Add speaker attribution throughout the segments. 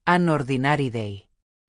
Speaker 1: An ordinary day.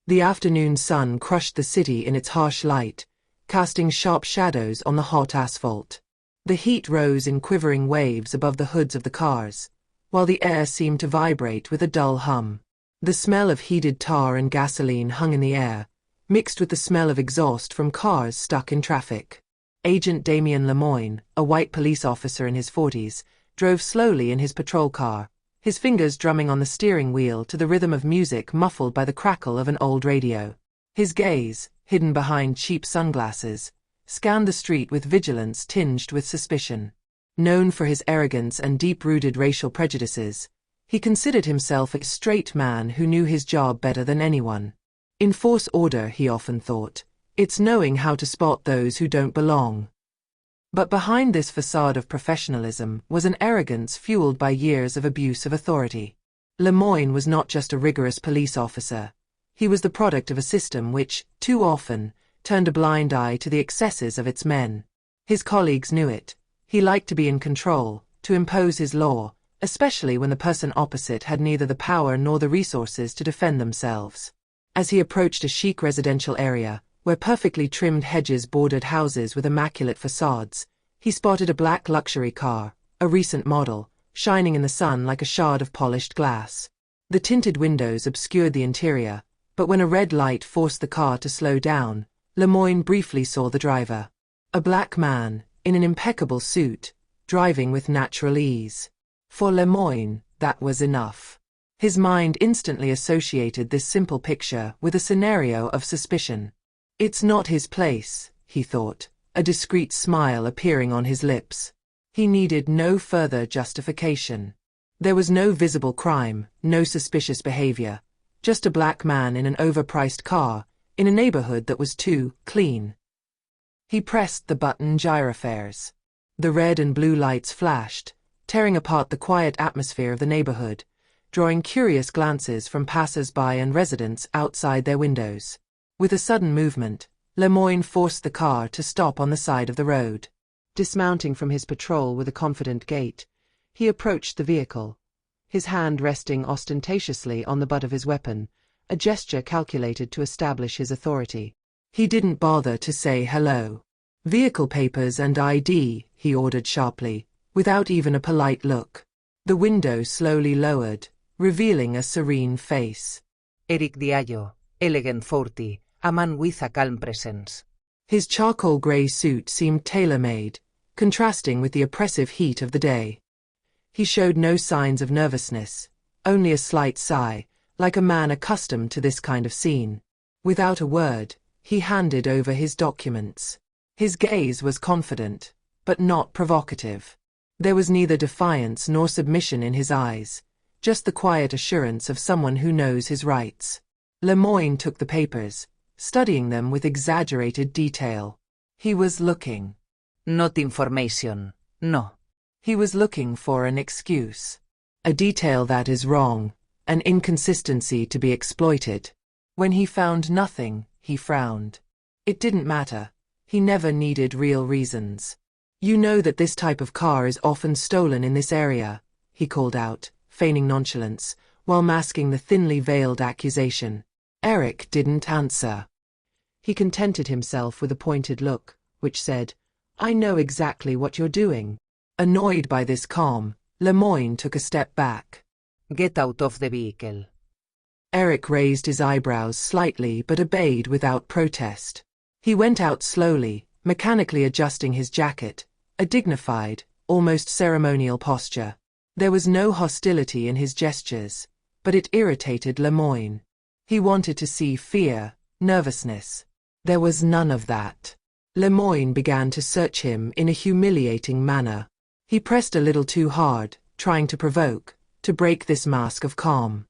Speaker 2: The afternoon sun crushed the city in its harsh light, casting sharp shadows on the hot asphalt. The heat rose in quivering waves above the hoods of the cars, while the air seemed to vibrate with a dull hum. The smell of heated tar and gasoline hung in the air, mixed with the smell of exhaust from cars stuck in traffic. Agent Damien Lemoyne, a white police officer in his 40s, drove slowly in his patrol car, his fingers drumming on the steering wheel to the rhythm of music muffled by the crackle of an old radio. His gaze, hidden behind cheap sunglasses, scanned the street with vigilance tinged with suspicion. Known for his arrogance and deep-rooted racial prejudices, he considered himself a straight man who knew his job better than anyone. Enforce order, he often thought. It's knowing how to spot those who don't belong. But behind this facade of professionalism was an arrogance fueled by years of abuse of authority. Lemoyne was not just a rigorous police officer. He was the product of a system which, too often, turned a blind eye to the excesses of its men. His colleagues knew it. He liked to be in control, to impose his law, especially when the person opposite had neither the power nor the resources to defend themselves. As he approached a chic residential area, where perfectly trimmed hedges bordered houses with immaculate facades, he spotted a black luxury car, a recent model, shining in the sun like a shard of polished glass. The tinted windows obscured the interior, but when a red light forced the car to slow down, Lemoyne briefly saw the driver. A black man, in an impeccable suit, driving with natural ease. For Lemoyne, that was enough. His mind instantly associated this simple picture with a scenario of suspicion. It's not his place, he thought, a discreet smile appearing on his lips. He needed no further justification. There was no visible crime, no suspicious behavior, just a black man in an overpriced car, in a neighborhood that was too clean. He pressed the button gyrofares. The red and blue lights flashed, tearing apart the quiet atmosphere of the neighborhood, drawing curious glances from passers-by and residents outside their windows. With a sudden movement, Lemoyne forced the car to stop on the side of the road. Dismounting from his patrol with a confident gait, he approached the vehicle, his hand resting ostentatiously on the butt of his weapon, a gesture calculated to establish his authority. He didn't bother to say hello. "Vehicle papers and ID," he ordered sharply, without even a polite look. The window slowly lowered, revealing a serene face.
Speaker 1: Eric Diallo, elegant 40, a man with a calm presence.
Speaker 2: His charcoal grey suit seemed tailor-made, contrasting with the oppressive heat of the day. He showed no signs of nervousness, only a slight sigh, like a man accustomed to this kind of scene. Without a word, he handed over his documents. His gaze was confident, but not provocative. There was neither defiance nor submission in his eyes, just the quiet assurance of someone who knows his rights. Lemoyne took the papers, studying them with exaggerated detail. He was looking.
Speaker 1: Not information, no.
Speaker 2: He was looking for an excuse. A detail that is wrong, an inconsistency to be exploited. When he found nothing, he frowned. It didn't matter. He never needed real reasons. "You know that this type of car is often stolen in this area," he called out, feigning nonchalance, while masking the thinly veiled accusation. Eric didn't answer. He contented himself with a pointed look, which said, "I know exactly what you're doing." Annoyed by this calm, Lemoyne took a step back.
Speaker 1: Get out of the vehicle.
Speaker 2: Eric raised his eyebrows slightly but obeyed without protest. He went out slowly, mechanically adjusting his jacket, a dignified, almost ceremonial posture. There was no hostility in his gestures, but it irritated Lemoyne. He wanted to see fear, nervousness. There was none of that. Lemoyne began to search him in a humiliating manner. He pressed a little too hard, trying to provoke, to break this mask of calm.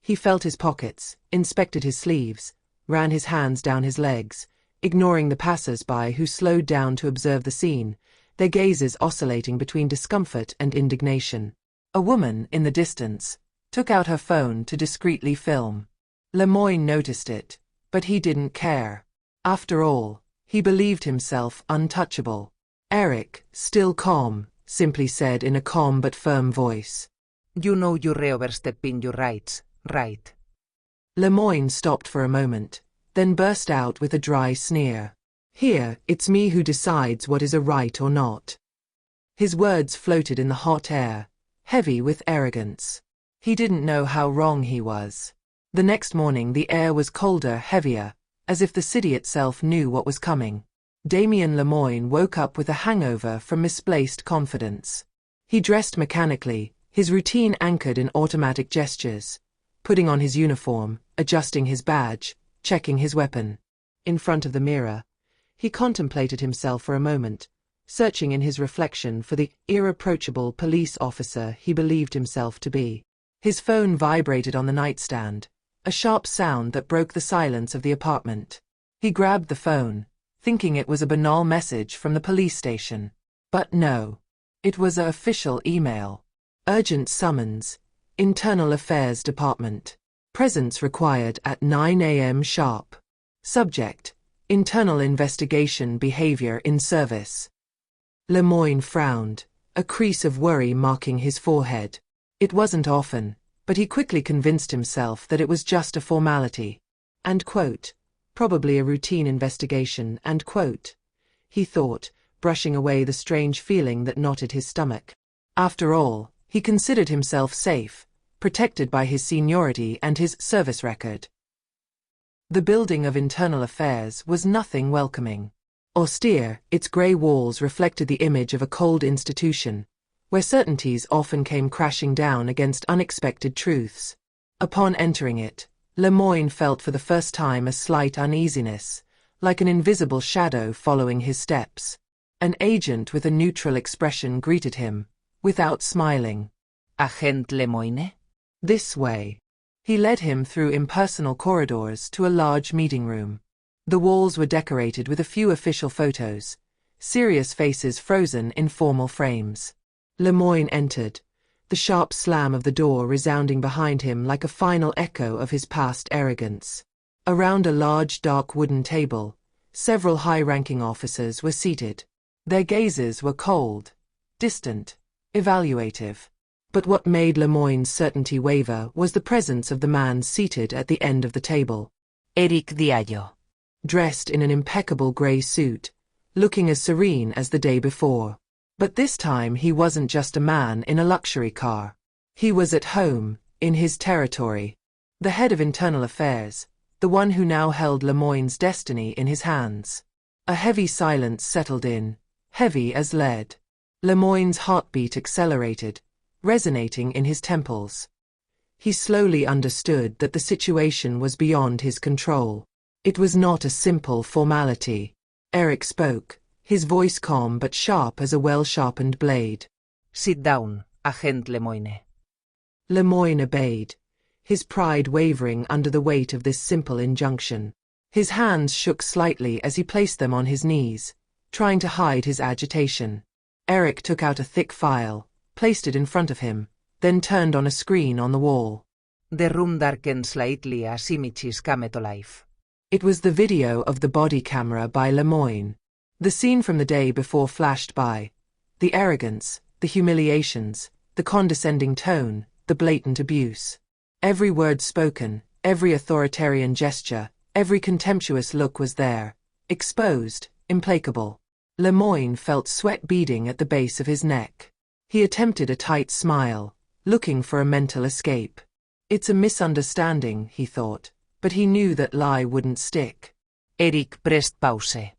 Speaker 2: He felt his pockets, inspected his sleeves, ran his hands down his legs, ignoring the passers-by who slowed down to observe the scene, their gazes oscillating between discomfort and indignation. A woman, in the distance, took out her phone to discreetly film. Lemoyne noticed it, but he didn't care. After all, he believed himself untouchable. Eric, still calm, simply said in a calm but firm voice,
Speaker 1: "You know you're overstepping your rights, right?"
Speaker 2: Lemoyne stopped for a moment, then burst out with a dry sneer. Here, it's me who decides what is a right or not. His words floated in the hot air, heavy with arrogance. He didn't know how wrong he was. The next morning the air was colder, heavier, as if the city itself knew what was coming. Damien Lemoyne woke up with a hangover from misplaced confidence. He dressed mechanically, his routine anchored in automatic gestures, putting on his uniform, adjusting his badge, checking his weapon. In front of the mirror, he contemplated himself for a moment, searching in his reflection for the irreproachable police officer he believed himself to be. His phone vibrated on the nightstand, a sharp sound that broke the silence of the apartment. He grabbed the phone, thinking it was a banal message from the police station. But no. It was an official email. Urgent summons. Internal Affairs Department. Presence required at 9 a.m. sharp. Subject: Internal Investigation Behavior in Service. Lemoyne frowned, a crease of worry marking his forehead. It wasn't often, but he quickly convinced himself that it was just a formality. And quote, probably a routine investigation, and quote, he thought, brushing away the strange feeling that knotted his stomach. After all, he considered himself safe, protected by his seniority and his service record. The building of Internal Affairs was nothing welcoming. Austere, its grey walls reflected the image of a cold institution, where certainties often came crashing down against unexpected truths. Upon entering it, Lemoyne felt for the first time a slight uneasiness, like an invisible shadow following his steps. An agent with a neutral expression greeted him, without smiling.
Speaker 1: Agent Lemoyne?
Speaker 2: This way. He led him through impersonal corridors to a large meeting room. The walls were decorated with a few official photos, serious faces frozen in formal frames. Lemoyne entered, the sharp slam of the door resounding behind him like a final echo of his past arrogance. Around a large dark wooden table, several high-ranking officers were seated. Their gazes were cold, distant, evaluative. But what made Lemoyne's certainty waver was the presence of the man seated at the end of the table.
Speaker 1: Eric Diallo.
Speaker 2: Dressed in an impeccable grey suit, looking as serene as the day before. But this time he wasn't just a man in a luxury car. He was at home, in his territory. The head of Internal Affairs, the one who now held Lemoyne's destiny in his hands. A heavy silence settled in, heavy as lead. Lemoyne's heartbeat accelerated, resonating in his temples. He slowly understood that the situation was beyond his control. It was not a simple formality. Eric spoke, his voice calm but sharp as a well-sharpened blade.
Speaker 1: Sit down, Agent Lemoyne.
Speaker 2: Lemoyne obeyed, his pride wavering under the weight of this simple injunction. His hands shook slightly as he placed them on his knees, trying to hide his agitation. Eric took out a thick file, placed it in front of him, then turned on a screen on the wall.
Speaker 1: The room darkened slightly as images came to life.
Speaker 2: It was the video of the body camera by Lemoyne. The scene from the day before flashed by. The arrogance, the humiliations, the condescending tone, the blatant abuse. Every word spoken, every authoritarian gesture, every contemptuous look was there, exposed, implacable. Lemoyne felt sweat beading at the base of his neck. He attempted a tight smile, looking for a mental escape. It's a misunderstanding, he thought, but he knew that lie wouldn't stick.
Speaker 1: Eric pressed pause.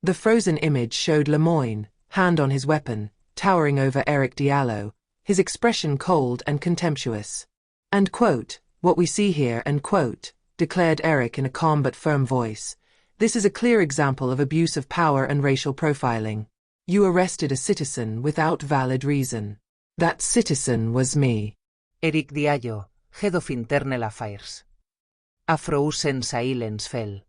Speaker 2: The frozen image showed Lemoyne, hand on his weapon, towering over Eric Diallo, his expression cold and contemptuous. And quote, what we see here, and quote, declared Eric in a calm but firm voice. This is a clear example of abuse of power and racial profiling. You arrested a citizen without valid reason. That citizen was me.
Speaker 1: Eric Diallo, head of Internal Affairs. A frozen silence fell.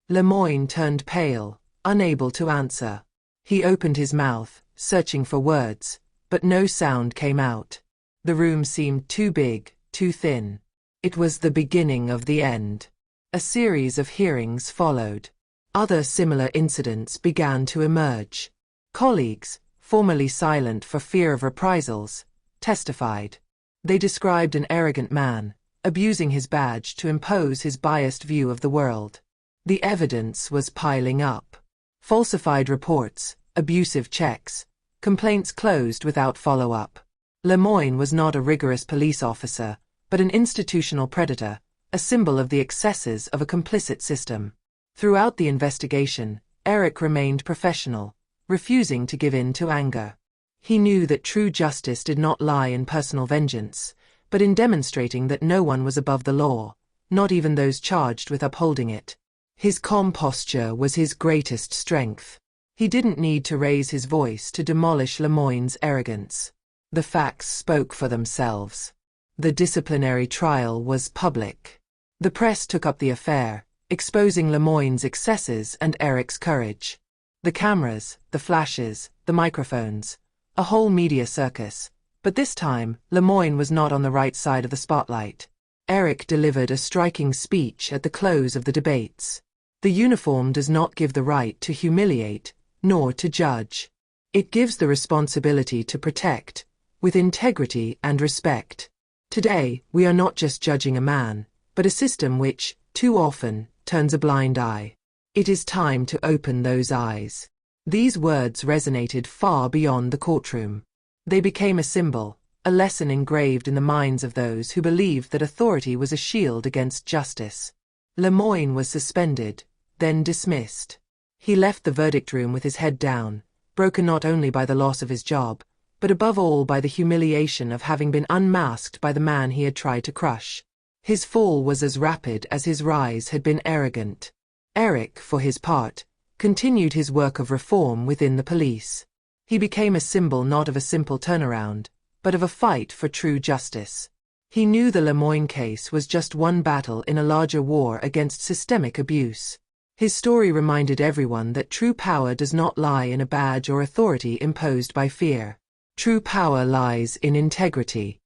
Speaker 2: Lemoyne turned pale, unable to answer. He opened his mouth, searching for words, but no sound came out. The room seemed too big, too thin. It was the beginning of the end. A series of hearings followed. Other similar incidents began to emerge. Colleagues, formerly silent for fear of reprisals, testified. They described an arrogant man, abusing his badge to impose his biased view of the world. The evidence was piling up. Falsified reports, abusive checks, complaints closed without follow-up. Lemoine was not a rigorous police officer, but an institutional predator, a symbol of the excesses of a complicit system. Throughout the investigation, Eric remained professional, refusing to give in to anger. He knew that true justice did not lie in personal vengeance, but in demonstrating that no one was above the law, not even those charged with upholding it. His calm posture was his greatest strength. He didn't need to raise his voice to demolish Lemoine's arrogance. The facts spoke for themselves. The disciplinary trial was public. The press took up the affair, exposing Lemoine's excesses and Eric's courage. The cameras, the flashes, the microphones, a whole media circus. But this time, Lemoine was not on the right side of the spotlight. Eric delivered a striking speech at the close of the debates. The uniform does not give the right to humiliate, nor to judge. It gives the responsibility to protect, with integrity and respect. Today, we are not just judging a man, but a system which, too often, turns a blind eye. It is time to open those eyes. These words resonated far beyond the courtroom. They became a symbol, a lesson engraved in the minds of those who believed that authority was a shield against justice. Lemoine was suspended, then dismissed. He left the verdict room with his head down, broken not only by the loss of his job, but above all by the humiliation of having been unmasked by the man he had tried to crush. His fall was as rapid as his rise had been arrogant. Eric, for his part, continued his work of reform within the police. He became a symbol not of a simple turnaround, but of a fight for true justice. He knew the Lemoine case was just one battle in a larger war against systemic abuse. His story reminded everyone that true power does not lie in a badge or authority imposed by fear. True power lies in integrity.